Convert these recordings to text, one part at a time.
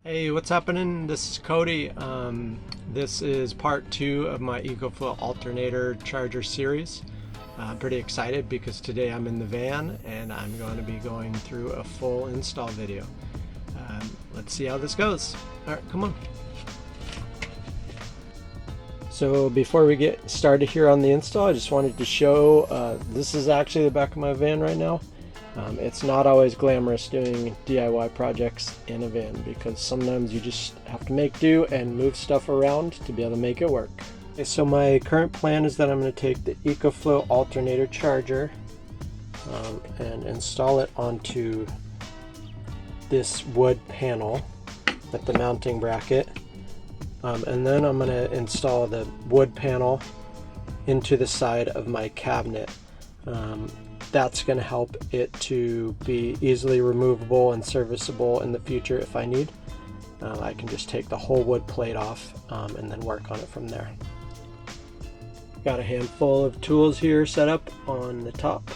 Hey, what's happening? This is Cody. This is part 2 of my EcoFlow Alternator Charger series. I'm pretty excited because today I'm in the van and I'm going to be going through a full install video. Let's see how this goes. Alright, come on. So before we get started here on the install, I just wanted to show this is actually the back of my van right now. It's not always glamorous doing DIY projects in a van because sometimes you just have to make do and move stuff around to be able to make it work. Okay, so my current plan is that I'm going to take the EcoFlow Alternator Charger and install it onto this wood panel at the mounting bracket. And then I'm going to install the wood panel into the side of my cabinet. That's going to help it to be easily removable and serviceable in the future if I need. I can just take the whole wood plate off and then work on it from there. Got a handful of tools here set up on the top.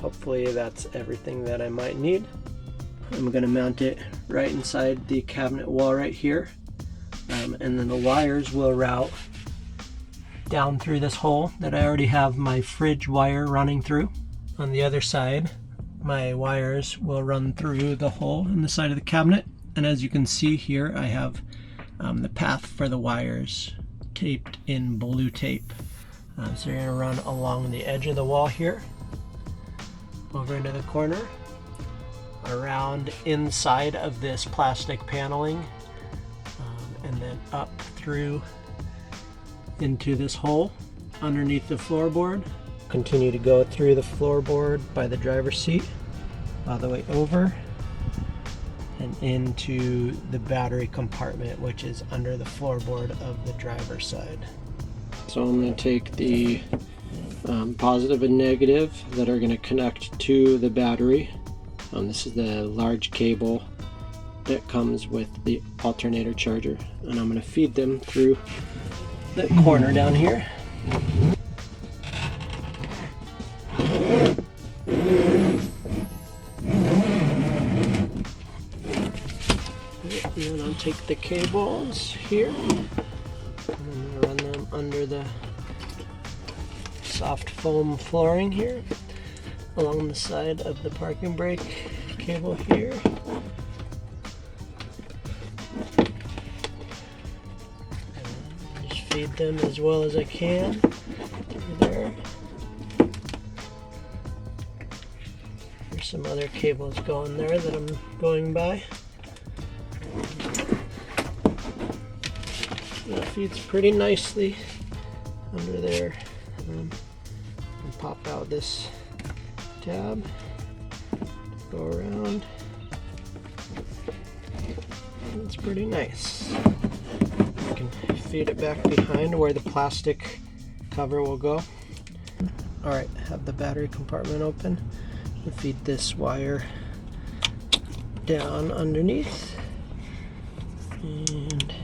Hopefully that's everything that I might need. I'm going to mount it right inside the cabinet wall right here. And then the wires will route down through this hole that I already have my fridge wire running through. On the other side, my wires will run through the hole in the side of the cabinet. And as you can see here, I have the path for the wires taped in blue tape. So you're going to run along the edge of the wall here, over into the corner, around inside of this plastic paneling, and then up through into this hole underneath the floorboard. Continue to go through the floorboard by the driver's seat, all the way over and into the battery compartment, which is under the floorboard of the driver's side. So I'm going to take the positive and negative that are going to connect to the battery. This is the large cable that comes with the alternator charger, and I'm going to feed them through the corner down here. And then I'll take the cables here and I'm going to run them under the soft foam flooring here, along the side of the parking brake cable here. And just feed them as well as I can through there. There's some other cables going there that I'm going by. That feeds pretty nicely under there. And pop out this tab, go around. It's pretty nice. I can feed it back behind where the plastic cover will go. Alright, have the battery compartment open. We'll feed this wire down underneath and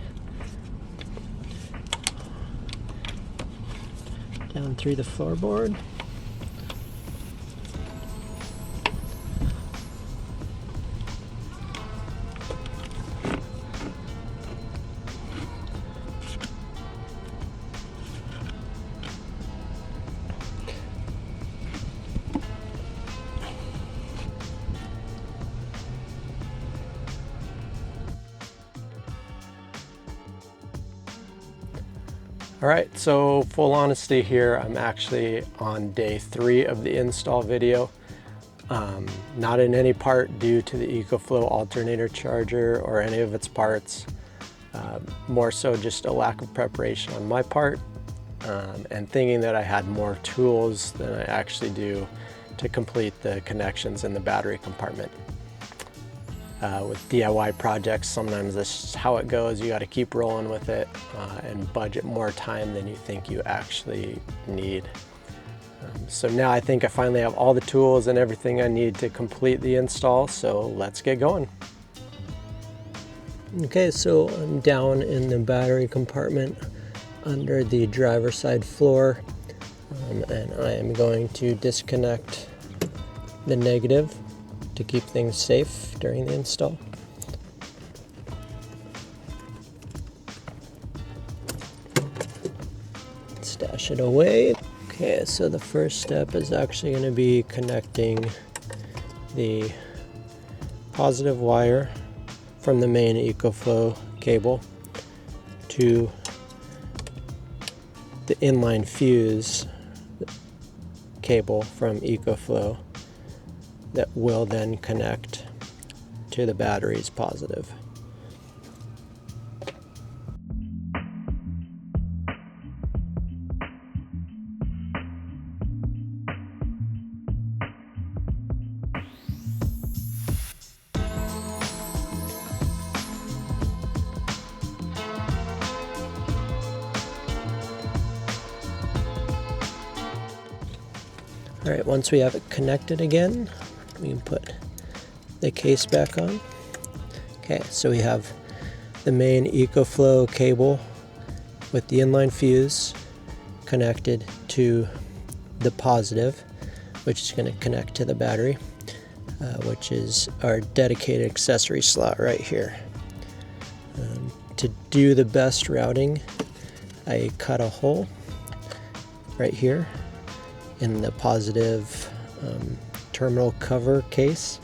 down through the floorboard. Alright, so full honesty here, I'm actually on day 3 of the install video. Not in any part due to the EcoFlow Alternator Charger or any of its parts. More so just a lack of preparation on my part and thinking that I had more tools than I actually do to complete the connections in the battery compartment. With DIY projects, sometimes that's just how it goes. You got to keep rolling with it and budget more time than you think you actually need. So now I think I finally have all the tools and everything I need to complete the install, so let's get going. Okay, so I'm down in the battery compartment under the driver's side floor, and I am going to disconnect the negative to keep things safe during the install. stash it away. Okay, so the first step is actually going to be connecting the positive wire from the main EcoFlow cable to the inline fuse cable from EcoFlow that will then connect to the battery's positive. Alright, once we have it connected again, we can put the case back on. Okay, so we have the main EcoFlow cable with the inline fuse connected to the positive, which is going to connect to the battery, which is our dedicated accessory slot right here. To do the best routing, I cut a hole right here in the positive terminal cover case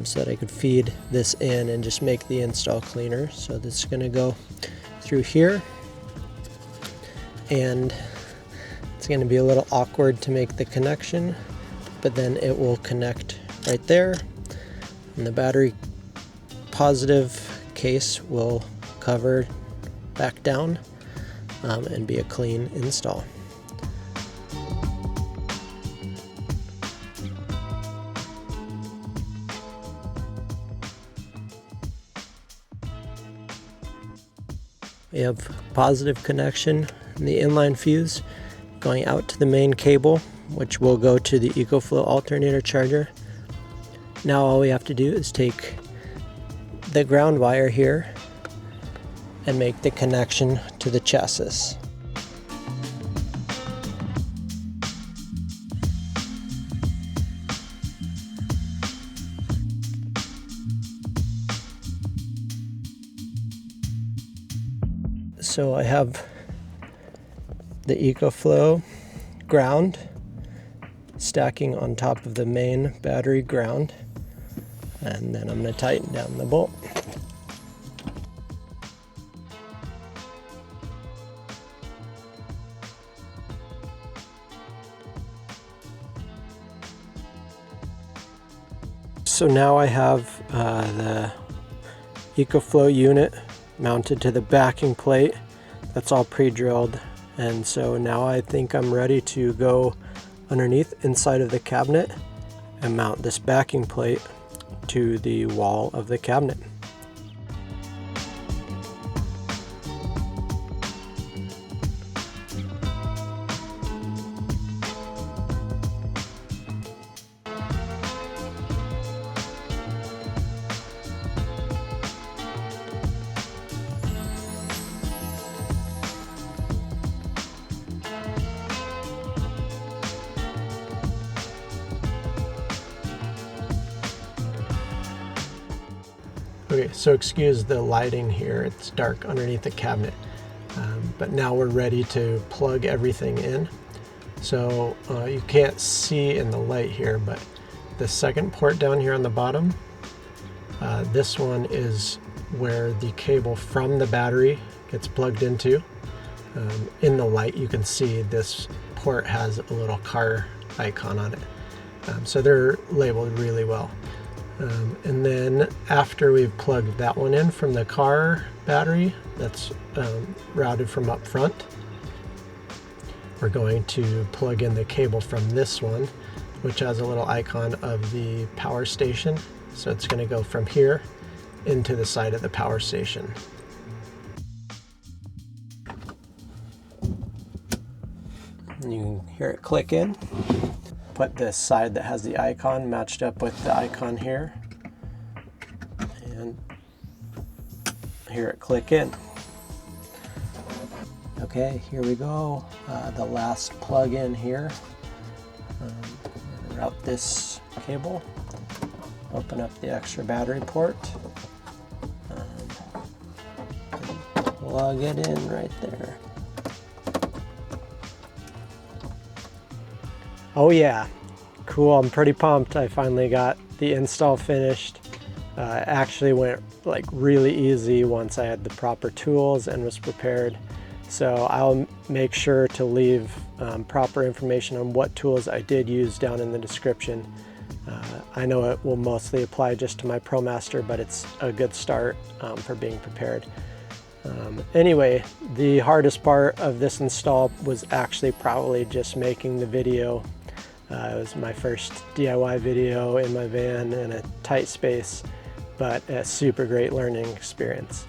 so that I could feed this in and just make the install cleaner. So this is going to go through here, and it's going to be a little awkward to make the connection, but then it will connect right there, and the battery positive case will cover back down and be a clean install. We have positive connection in the inline fuse going out to the main cable, which will go to the EcoFlow Alternator Charger. Now all we have to do is take the ground wire here and make the connection to the chassis. So I have the EcoFlow ground stacking on top of the main battery ground, and then I'm going to tighten down the bolt. So now I have the EcoFlow unit mounted to the backing plate. That's all pre-drilled, and so now I think I'm ready to go underneath inside of the cabinet and mount this backing plate to the wall of the cabinet. Okay, so excuse the lighting here, it's dark underneath the cabinet, but now we're ready to plug everything in. So you can't see in the light here, but the second port down here on the bottom, this one is where the cable from the battery gets plugged into. In the light you can see this port has a little car icon on it, so they're labeled really well. And then after we've plugged that one in from the car battery that's routed from up front, we're going to plug in the cable from this one, which has a little icon of the power station. So it's going to go from here into the side of the power station. And you can hear it click in. Put this side that has the icon matched up with the icon here, and hear it click in. Okay, here we go. The last plug in here. Route this cable, open up the extra battery port, and plug it in right there. Oh yeah, cool. I'm pretty pumped. I finally got the install finished. It actually went like really easy once I had the proper tools and was prepared. So I'll make sure to leave proper information on what tools I did use down in the description. I know it will mostly apply just to my ProMaster, but it's a good start for being prepared. Anyway, the hardest part of this install was actually probably just making the video. It was my first DIY video in my van in a tight space, but a super great learning experience.